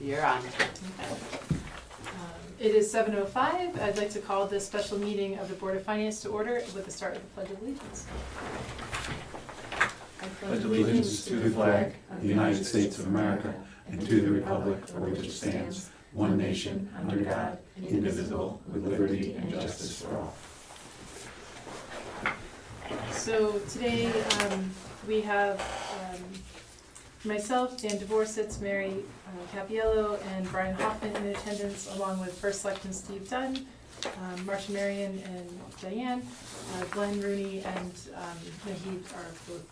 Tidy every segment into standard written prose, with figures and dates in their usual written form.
You're on. It is 7:05. I'd like to call this special meeting of the Board of Finance to order with the start of the Pledge of Allegiance. I pledge allegiance to the flag of the United States of America and to the republic for which it stands, one nation, under God, indivisible, with liberty and justice for all. So today we have myself, Dan Dvorsitz, Mary Capiello, and Brian Hoffman in attendance, along with First Selectman Steve Dunn, Marcia Marion and Diane, Glenn Rooney and Naheed are both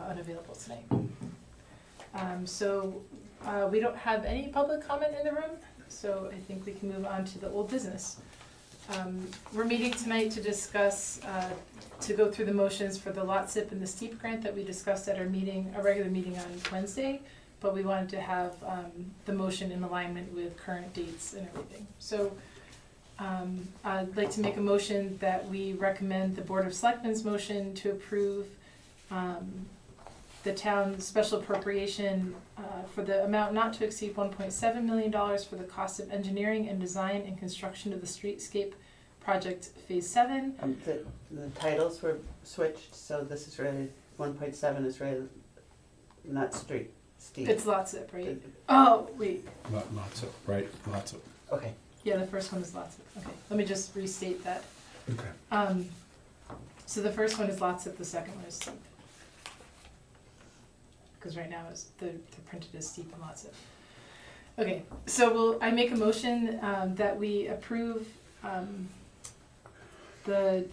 unavailable tonight. So we don't have any public comment in the room, so I think we can move on to the old business. We're meeting tonight to discuss, to go through the motions for the lot SIP and the steep grant that we discussed at our meeting, our regular meeting on Wednesday, but we wanted to have the motion in alignment with current dates and everything. So I'd like to make a motion that we recommend the Board of Selectmen's motion to approve the town's special appropriation for the amount not to exceed $1.7 million for the cost of engineering and design and construction of the streetscape project Phase 7. The titles were switched, so this is rated 1.7 is rated not street, steep. It's lot SIP, right? Oh, wait. Lots of, right, lots of. Okay. Yeah, the first one is lot SIP. Okay, let me just restate that. Okay. So the first one is lot SIP, the second one is steep. Because right now they're printed as steep and lot SIP. Okay, so I make a motion that we approve the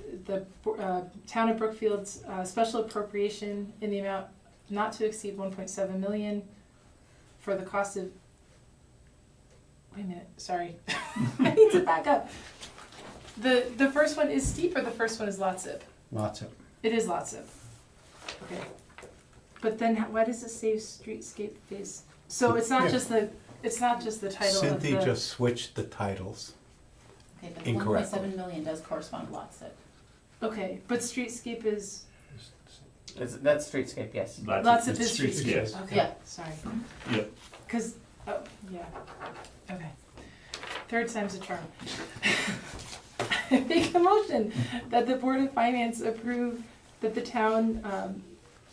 Town of Brookfield's special appropriation in the amount not to exceed 1.7 million for the cost of, wait a minute, sorry, I need to back up. The first one is steep or the first one is lot SIP? Lots of. It is lot SIP. Okay. But then why does it say streetscape phase? So it's not just the title of the. Cynthia just switched the titles. Okay, but the Incorrect. 1.7 million does correspond to lot SIP. Okay, but streetscape is, That's streetscape, yes. lots of is streetscape. streetscape. Okay, Yeah. sorry. Yep. Cause, oh, yeah, okay. Third time's a charm. I make a motion that the Board of Finance approve that the town,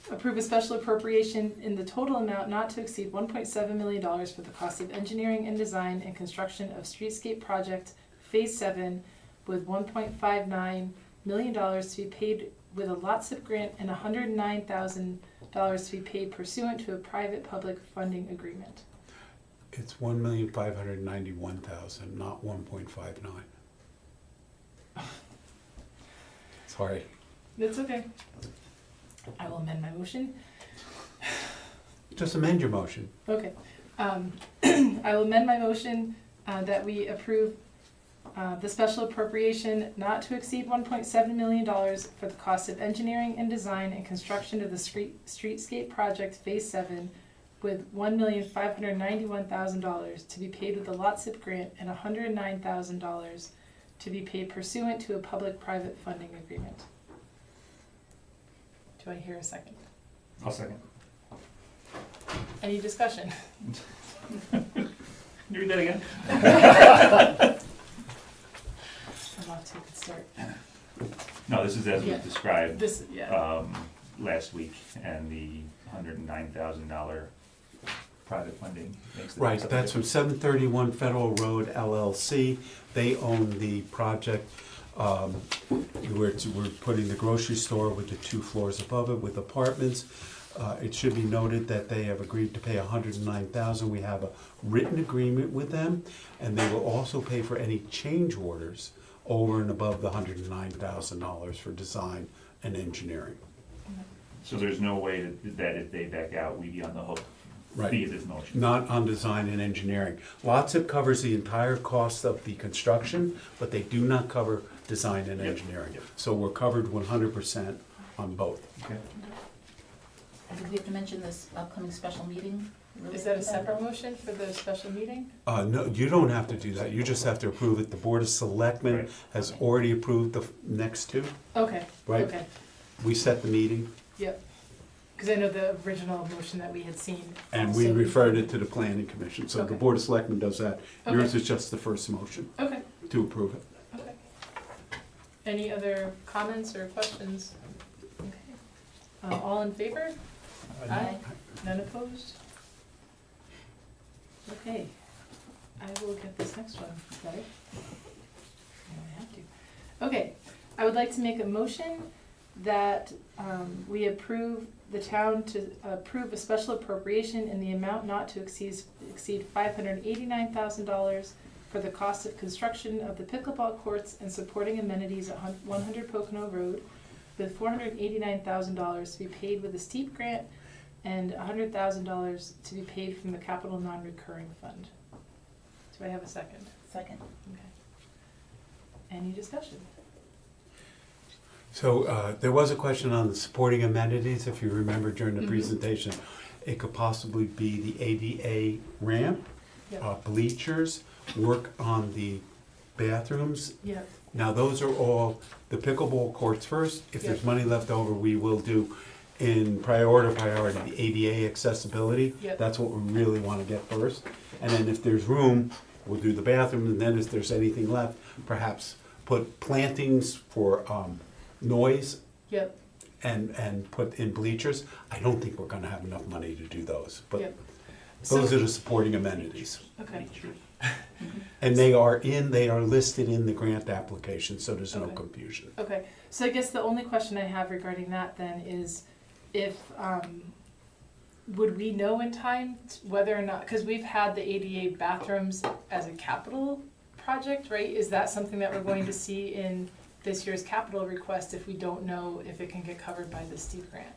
approve a special appropriation in the total amount not to exceed $1.7 million for the cost of engineering and design and construction of streetscape project Phase 7 with $1.59 million to be paid with a lot SIP grant and $109,000 to be paid pursuant to a private-public funding agreement. It's 1,591,000, not 1.59. Sorry. That's okay. I will amend my motion. Just amend your motion. Okay. I will amend my motion that we approve the special appropriation not to exceed $1.7 million for the cost of engineering and design and construction of the streetscape project Phase 7 with $1,591,000 to be paid with a lot SIP grant and $109,000 to be paid pursuant to a public-private funding agreement. Do I hear a second? I'll second. Any discussion? Can you read that again? I'm off to a good start. No, this is as we Yeah. described This, yeah. last week, and the $109,000 private funding makes the. Right, that's from 731 Federal Road LLC. They own the project. We're putting the grocery store with the 2 floors above it with apartments. It should be noted that they have agreed to pay $109,000. We have a written agreement with them, and they will also pay for any change orders over and above the $109,000 for design and engineering. So there's no way that if they back out, we'd be on the hook Right. via this motion. Not on design and engineering. Lot SIP covers the entire cost of the construction, but they do not cover design and Yep. engineering. Yep. So we're covered 100% on both. Okay. And did we have to mention this upcoming special meeting? Is that a separate motion for the special meeting? No, you don't have to do that. You just have to approve it. The Board of Selectmen Right. has Okay. already approved the next 2. Okay, Right. okay, We set the meeting. yep. Because I know the original motion that we had seen. And we also referred it included- to the planning commission, so the Okay. Board of Selectmen does that. Yours Okay. is just the first motion Okay, to approve it. okay. Any other comments or questions? Okay. All in favor? Aye. None opposed? Okay, I will get this next one, right? I have to. Okay, I would like to make a motion that we approve the town to approve a special appropriation in the amount not to exceed $589,000 for the cost of construction of the pickleball courts and supporting amenities at 100 Pocono Road, with $489,000 to be paid with a steep grant and $100,000 to be paid from the capital non-recurring fund. Do I have a second? Second. Okay. Any discussion? So there was a question on the supporting amenities, if you remember during the Mhm. presentation. It could possibly be the ADA ramp, Yep. bleachers, work on the bathrooms. Yep. Now, those are all the pickleball courts first. If there's Yep. money left over, we will do in priority, the ADA accessibility. Yep. That's what we really want to get first. And then if there's room, we'll do the bathroom, and then if there's anything left, perhaps put plantings for noise Yep. and put in bleachers. I don't think we're gonna have enough money to do those, but Yep. those So- are the supporting amenities. Okay. And they are listed in the grant application, so there's no Okay. confusion. Okay, so I guess the only question I have regarding that then is if, would we know in time whether or not, because we've had the ADA bathrooms as a capital project, right? Is that something that we're going to see in this year's capital request if we don't know if it can get covered by the steep grant?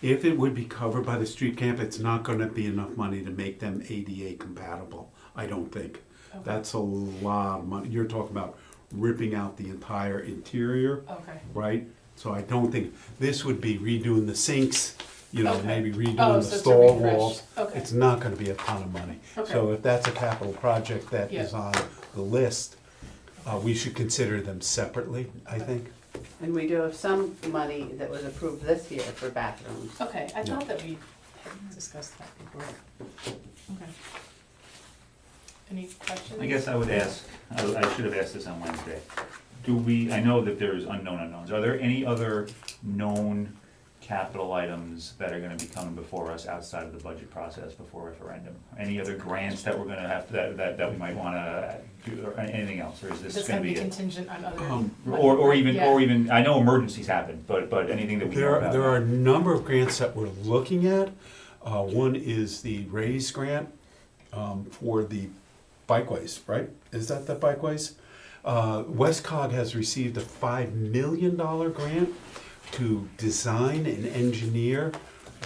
If it would be covered by the street camp, it's not gonna be enough money to make them ADA compatible, I don't think. Okay. That's a lot of money. You're talking about ripping out the entire interior, Okay, right? So I don't think, this would be redoing the sinks, Okay. maybe Oh, redoing so the it's a stall refresh. walls. Okay. It's not gonna be a ton of money. Okay. So if that's a capital project that Yeah. is on the list, we should consider them separately, I think. And we do have some money that was approved this year for bathrooms. okay, I thought that we had discussed that before. Okay. Any questions? I guess I would ask, I should have asked this on Wednesday. I know that there's unknown unknowns. Are there any other known capital items that are gonna be coming before us outside of the budget process before referendum? Any other grants that we're gonna have, that we might wanna do, or anything else, or is this That's gonna gonna be be it? contingent on other. Or Yeah. even, I know emergencies happen, but anything that we know There about? are a number of grants that we're looking at. One is the RAISE grant for the bikeways, right? Is that the bikeways? Westcog has received a $5 million grant to design and engineer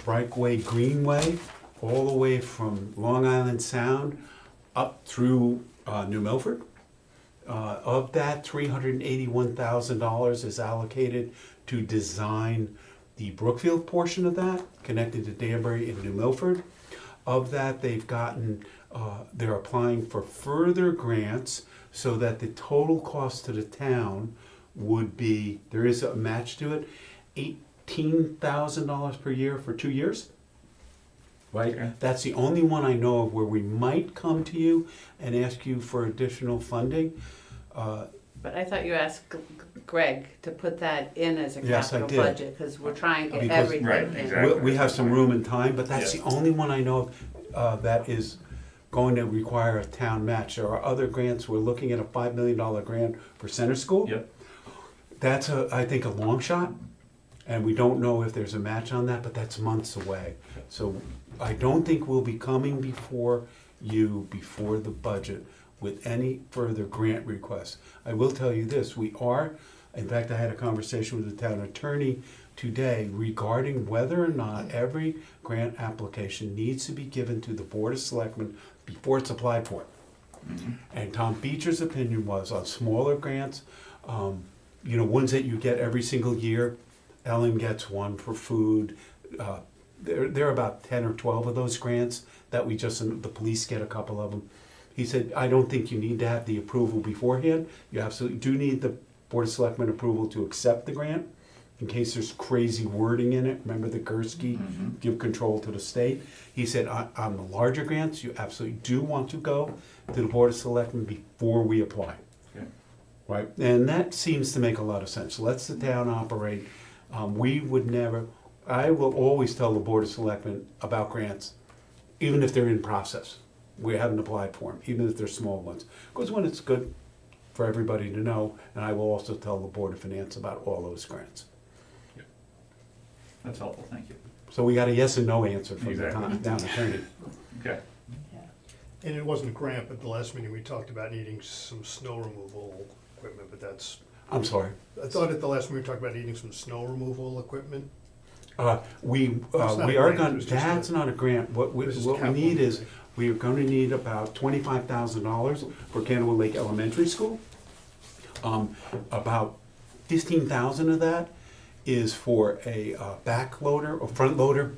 Bikeway Greenway all the way from Long Island Sound up through New Milford. Of that, $381,000 is allocated to design the Brookfield portion of that, connected to Danbury and New Milford. Of that, they're applying for further grants so that the total cost to the town would be, there is a match to it, $18,000 per year for 2 years. Right? Okay. That's the only one I know of where we might come to you and ask you for additional funding. But I thought you asked Greg to put that in as a Yes, I capital did. budget, because we're trying to get Because- everything Right, in. exactly. We have some room and time, but that's Yeah. the only one I know of that is going to require a town match. There are other grants, we're looking at a $5 million grant for Center School. Yep. That's I think a long shot, and we don't know if there's a match on that, but that's months away. So I don't think we'll be coming before you, before the budget, with any further grant requests. I will tell you this, in fact, I had a conversation with the town attorney today regarding whether or not every grant application needs to be given to the Board of Selectmen before it's applied for. And Tom Beecher's opinion was on smaller grants, ones that you get every single year. Ellen gets one for food. There are about 10 or 12 of those grants that the police get a couple of them. He said, I don't think you need to have the approval beforehand. You absolutely do need the Board of Selectmen approval to accept the grant. in case there's crazy wording in it. Remember the Gursky, give control to the state? He said, on the larger grants, you absolutely do want to go to the Board of Selectmen before we apply. Okay. Right, and that seems to make a lot of sense. Lets the town operate. We would never, I will always tell the Board of Selectmen about grants, even if they're in process. We haven't applied for them, even if they're small ones. Because when it's good for everybody to know, and I will also tell the Board of Finance about all those grants. That's helpful, thank you. So we got a yes and no answer from the Exactly. town attorney. Okay, Yeah. And it wasn't a grant, but the last meeting we talked about needing some snow removal equipment, but that's, I'm sorry. I thought at the last meeting we talked about needing some snow removal equipment. We not are a grant, going, it was just that's a- not a grant. What we This is capital need is, improvement. we are gonna need about $25,000 for Candlewood Lake Elementary School. About 15,000 of that is for a back loader or front loader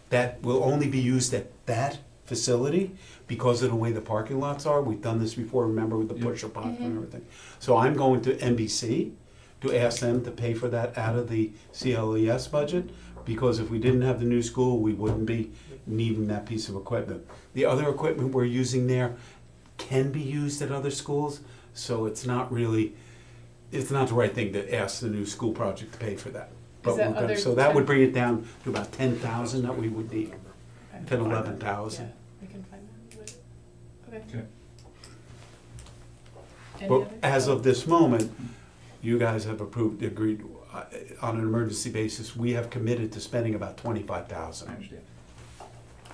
that will only be used at that facility because of the way the parking lots are. We've done this before, remember, with the pusher box and everything. So I'm going to NBC to ask them to pay for that out of the CLES budget, because if we didn't have the new school, we wouldn't be needing that piece of equipment. The other equipment we're using there can be used at other schools, so it's not really, it's not the right thing to ask the new school project to pay for that. But that we're gonna, other so that would 10 bring it down to about 10,000 that we would need, Okay. 10, Yeah, 11,000. we can find that. Okay. okay. Any But other- as of this moment, you guys have agreed, on an emergency basis, we have committed to spending about I 25,000. understand.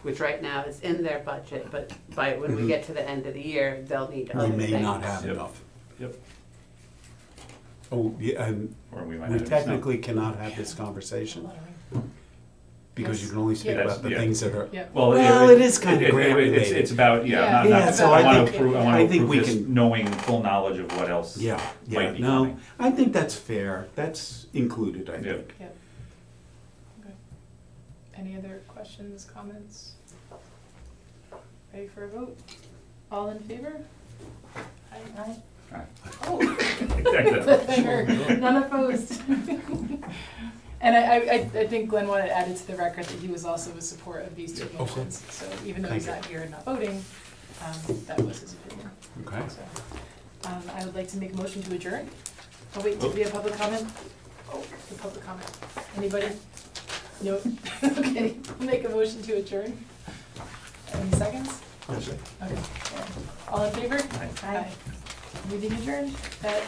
Which right now is in their budget, but by, when we Mhm. get to the end of the year, they'll need We other may things. not have Yep. enough. Yep. Oh, yeah, and Or we might we have snow. technically cannot have this conversation, because you can only speak Yeah. about the Yeah. things that are, Yeah. well, it is kind of grant It's related. about, Yeah. yeah, Yeah, not, so I I wanna think- approve, I I wanna think we approve this can- knowing full knowledge of what else Yeah, might yeah, be no, coming. I think that's fair, that's included, I Yeah. think. Yep. Okay. Any other questions, comments? Ready for a vote? All in favor? Aye. Aye. Oh, Exactly. none opposed. And I think Glenn wanted added to the record that he was also in support of these two Okay. motions. So even though he's Thank not here and not voting, that was his opinion. Okay. So, I would like to make a motion to adjourn. Oh, wait, did we have public comment? Oh, the public comment. Anybody? No? Okay, I'll make a motion to adjourn. Any seconds? Yes, sir. Okay. Yeah. All in favor? Aye. Aye. Meeting adjourned at